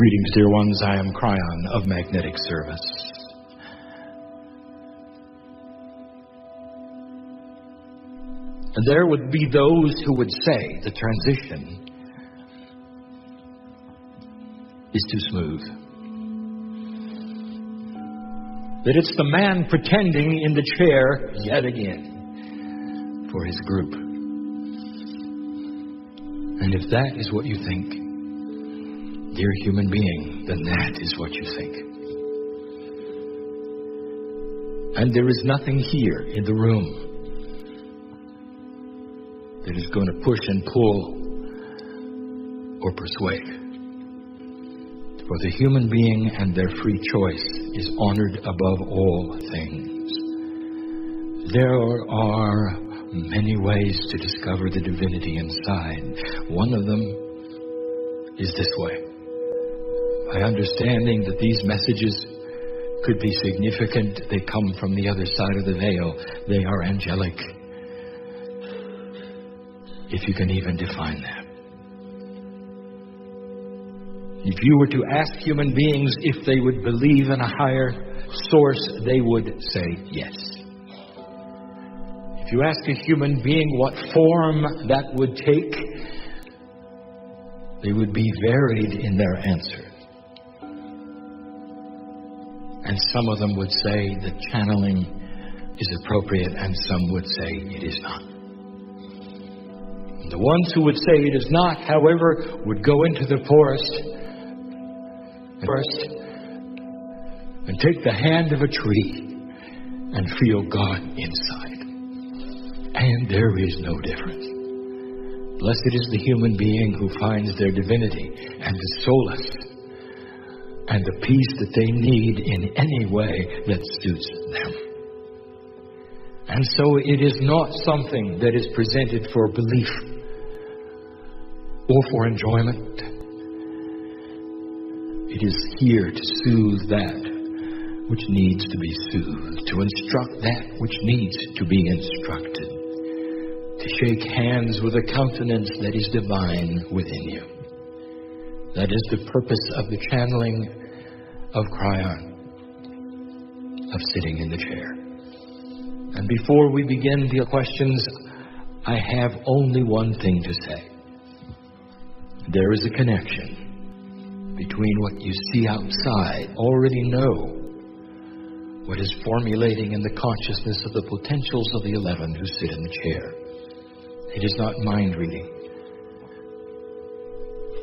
Greetings, dear ones. I am Kryon of Magnetic Service. And there would be those who would say the transition is too smooth. That it's the man pretending in the chair yet again for his group. And if that is what you think, dear human being, then that is what you think. And there is nothing here in the room that is going to push and pull or persuade. For the human being and their free choice is honored above all things. There are many ways to discover the divinity inside. One of them is this way. By understanding that these messages could be significant, they come from the other side of the veil. They are angelic, if you can even define that. If you were to ask human beings if they would believe in a higher source, they would say yes. If you ask a human being what form that would take, they would be varied in their answer. And some of them would say that channeling is appropriate, and some would say it is not. The ones who would say it is not, however, would go into the forest first and take the hand of a tree and feel God inside. And there is no difference. Blessed is the human being who finds their divinity and the solace and the peace that they need in any way that suits them. And so it is not something that is presented for belief or for enjoyment. It is here to soothe that which needs to be soothed, to instruct that which needs to be instructed, to shake hands with a countenance that is divine within you. That is the purpose of the channeling of Kryon, of sitting in the chair. And before we begin the questions, I have only one thing to say. There is a connection between what you see outside, already know what is formulating in the consciousness of the potentials of the 11 who sit in the chair. It is not mind reading.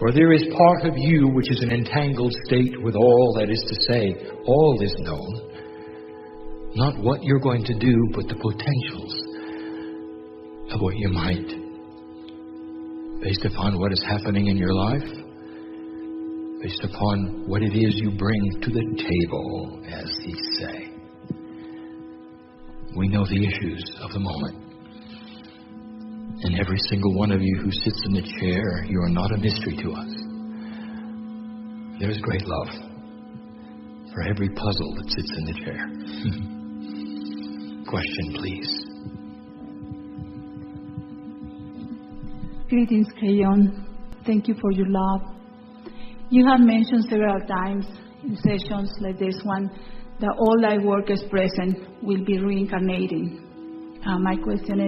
For there is part of you which is an entangled state with all, that is to say, all is known. Not what you're going to do, but the potentials of what you might, based upon what is happening in your life, based upon what it is you bring to the table, as he say. We know the issues of the moment. And every single one of you who sits in the chair, you are not a mystery to us. There's great love for every puzzle that sits in the chair. Question, please. Greetings, Kryon. Thank you for your love. You have mentioned several times in sessions like this one that all light workers present will be reincarnating. My question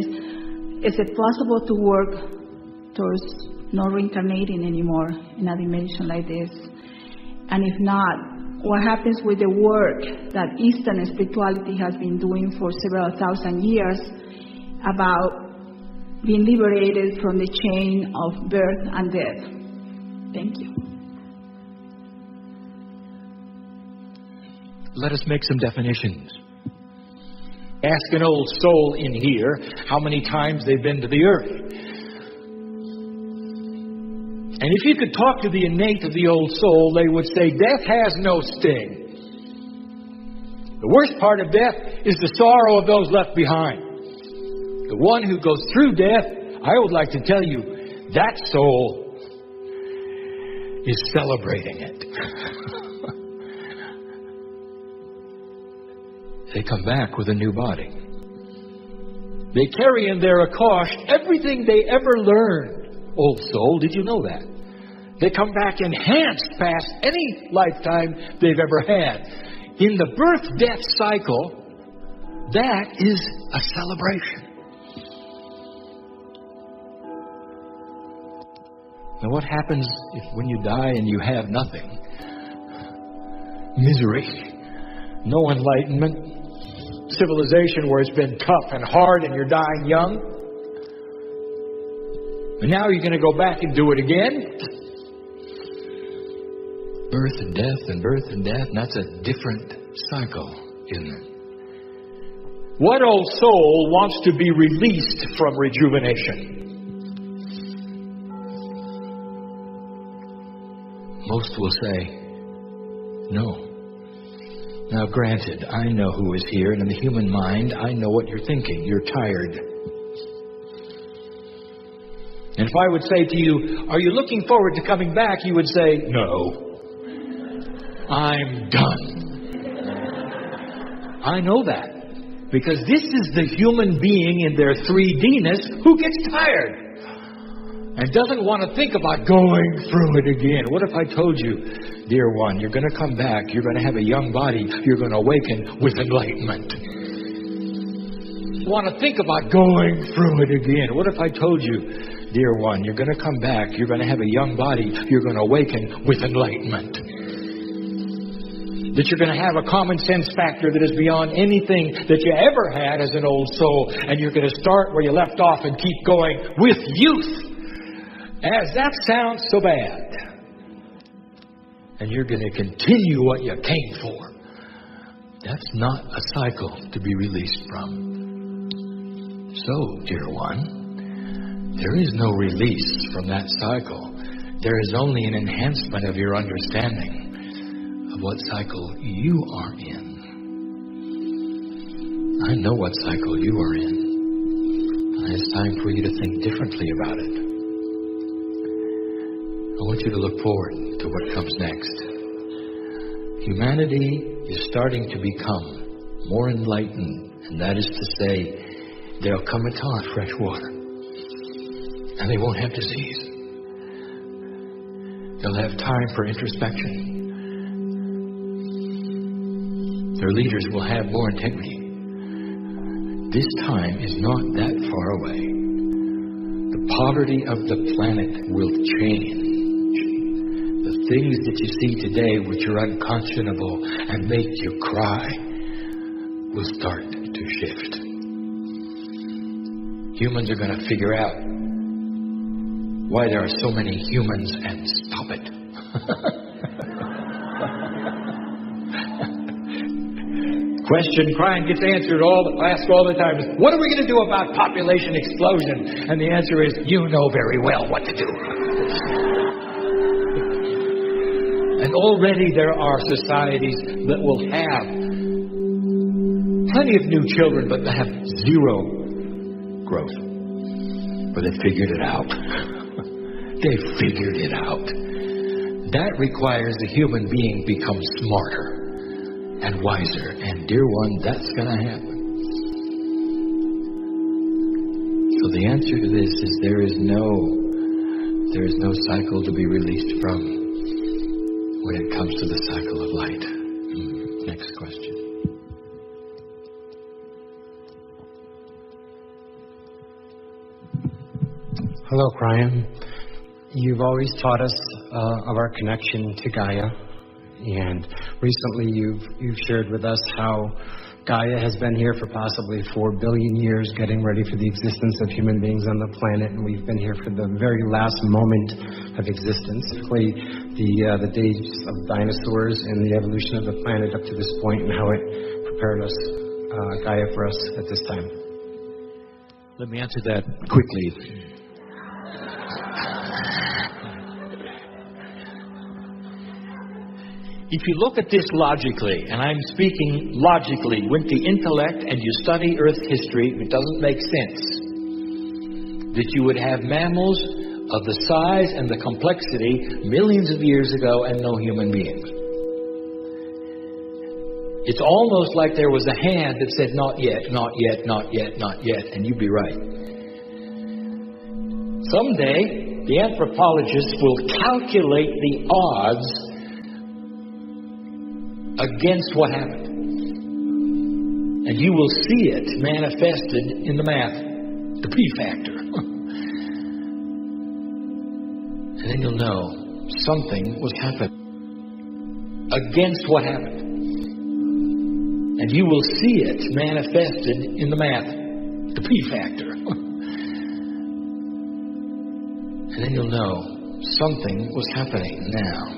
is it possible to work towards not reincarnating anymore in a dimension like this? And if not, what happens with the work that Eastern spirituality has been doing for several thousand years about being liberated from the chain of birth and death? Thank you. Let us make some definitions. Ask an old soul in here how many times they've been to the earth. And if you could talk to the innate of the old soul, they would say, death has no sting. The worst part of death is the sorrow of those left behind. The one who goes through death, I would like to tell you, that soul is celebrating it. They come back with a new body. They carry in their Akash everything they ever learned. Old soul, did you know that? They come back enhanced past any lifetime they've ever had. In the birth-death cycle, that is a celebration. Now what happens when you die and you have nothing? Misery. No enlightenment. Civilization where it's been tough and hard and you're dying young. And now you're going to go back and do it again? Birth and death and birth and death. And that's a different cycle, isn't it? What old soul wants to be released from rejuvenation? Most will say, no. Now granted, I know who is here, and in the human mind, I know what you're thinking. You're tired. And if I would say to you, are you looking forward to coming back? You would say, no. I'm done. I know that. Because this is the human being in their 3D-ness who gets tired. And doesn't want to think about going through it again. What if I told you, dear one, you're going to come back, you're going to have a young body, you're going to awaken with enlightenment. Want to think about going through it again. What if I told you, dear one, you're going to come back, you're going to have a young body, you're going to awaken with enlightenment. That you're going to have a common sense factor that is beyond anything that you ever had as an old soul. And you're going to start where you left off and keep going with youth. As that sounds so bad. And you're going to continue what you came for. That's not a cycle to be released from. So, dear one, there is no release from that cycle. There is only an enhancement of your understanding of what cycle you are in. I know what cycle you are in. And it's time for you to think differently about it. I want you to look forward to what comes next. Humanity is starting to become more enlightened, and that is to say, there'll come a time of fresh water, and they won't have disease. They'll have time for introspection. Their leaders will have more integrity. This time is not that far away. The poverty of the planet will change. The things that you see today which are unconscionable and make you cry will start to shift. Humans are going to figure out why there are so many humans and stop it. Question Kryon gets answered asked all the time is, what are we going to do about population explosion? And the answer is, you know very well what to do. And already there are societies that will have plenty of new children, but they have zero growth. But they figured it out. They figured it out. That requires the human being become smarter and wiser. And dear one, that's going to happen. So the answer to this is there is no cycle to be released from when it comes to the cycle of light. Next question. Hello, Kryon. You've always taught us of our connection to Gaia, and recently you've shared with us how Gaia has been here for possibly 4 billion years, getting ready for the existence of human beings on the planet, and we've been here for the very last moment of existence, particularly the days of dinosaurs and the evolution of the planet up to this point, and how it prepared us, Gaia, for us at this time. Let me answer that quickly. If you look at this logically, and I'm speaking logically with the intellect, and you study Earth history, it doesn't make sense that you would have mammals of the size and the complexity millions of years ago and no human beings. It's almost like there was a hand that said, not yet, not yet, not yet, not yet, and you'd be right. Someday, The anthropologist will calculate the odds against what happened. And you will see it manifested in the math, the P factor. And then you'll know something was happening against what happened. And you will see it manifested in the math, the P factor. And then you'll know something was happening now.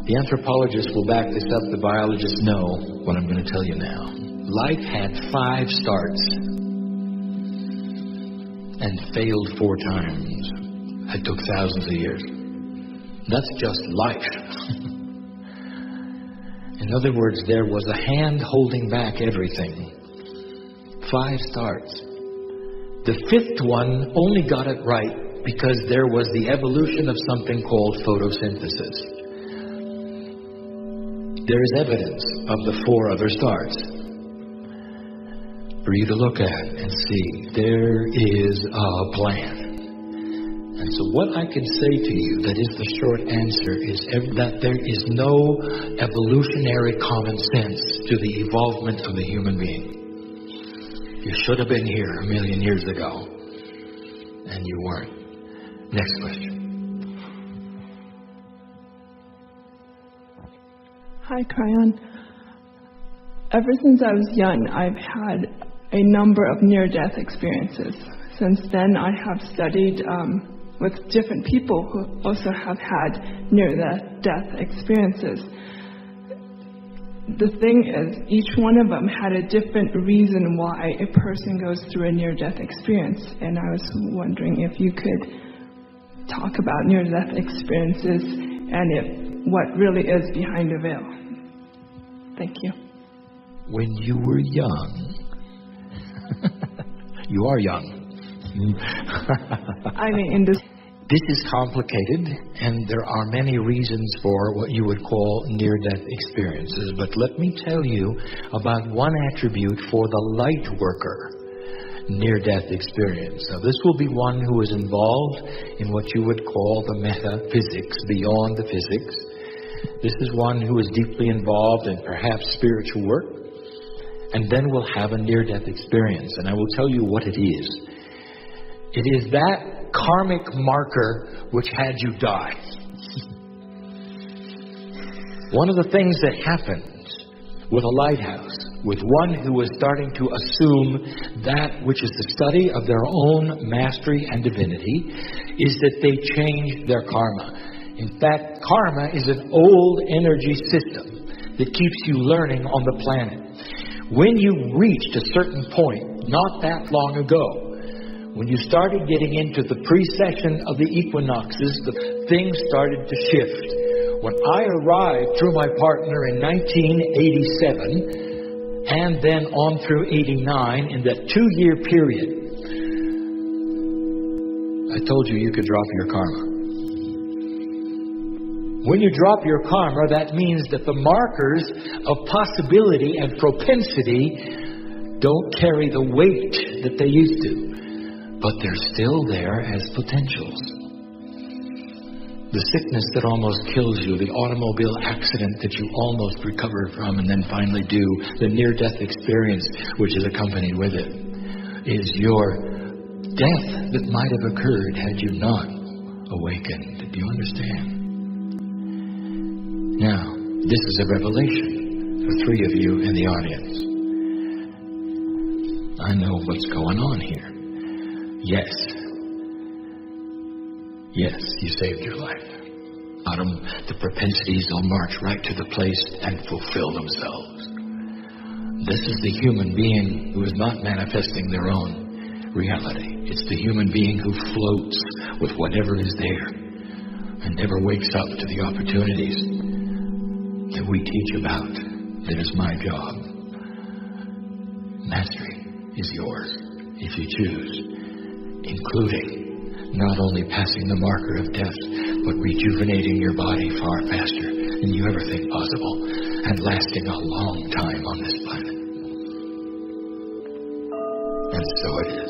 The anthropologists will back this up. The biologists know what I'm going to tell you now. Life had 5 starts and failed 4 times. It took thousands of years. That's just life. In other words, there was a hand holding back everything. 5 starts. The 5th one only got it right because there was the evolution of something called photosynthesis. There is evidence of the 4 other starts for you to look at and see. There is a plan. And so what I can say to you that is the short answer is that there is no evolutionary common sense to the evolvement of the human being. You should have been here a million years ago, and you weren't. Next question. Hi, Kryon. Ever since I was young, I've had a number of near-death experiences. Since then, I have studied with different people who also have had near-death experiences. The thing is, each one of them had a different reason why a person goes through a near-death experience. And I was wondering if you could talk about near-death experiences and what really is behind the veil. Thank you. When you were young, you are young. I mean, in this is complicated, and there are many reasons for what you would call near-death experiences. But let me tell you about one attribute for the light worker near-death experience. Now, this will be one who is involved in what you would call the metaphysics, beyond the physics. This is one who is deeply involved in perhaps spiritual work, and then will have a near-death experience. And I will tell you what it is. It is that karmic marker which had you die. One of the things that happens with a lighthouse, with one who is starting to assume that which is the study of their own mastery and divinity, is that they change their karma. In fact, karma is an old energy system that keeps you learning on the planet. When you reached a certain point, not that long ago, when you started getting into the precession of the equinoxes, the things started to shift. When I arrived through my partner in 1987, and then on through 89, in that 2-year period, I told you you could drop your karma. When you drop your karma, that means that the markers of possibility and propensity don't carry the weight that they used to. But they're still there as potentials. The sickness that almost kills you, the automobile accident that you almost recovered from and then finally do, the near-death experience which is accompanied with it, is your death that might have occurred had you not awakened. Do you understand? Now, this is a revelation for 3 of you in the audience. I know what's going on here. Yes, you saved your life. Adam, the propensities will march right to the place and fulfill themselves. This is the human being who is not manifesting their own reality. It's the human being who floats with whatever is there and never wakes up to the opportunities that we teach about. That is my job. Mastery is yours if you choose, including not only passing the marker of death, but rejuvenating your body far faster than you ever think possible and lasting a long time on this planet. And so it is.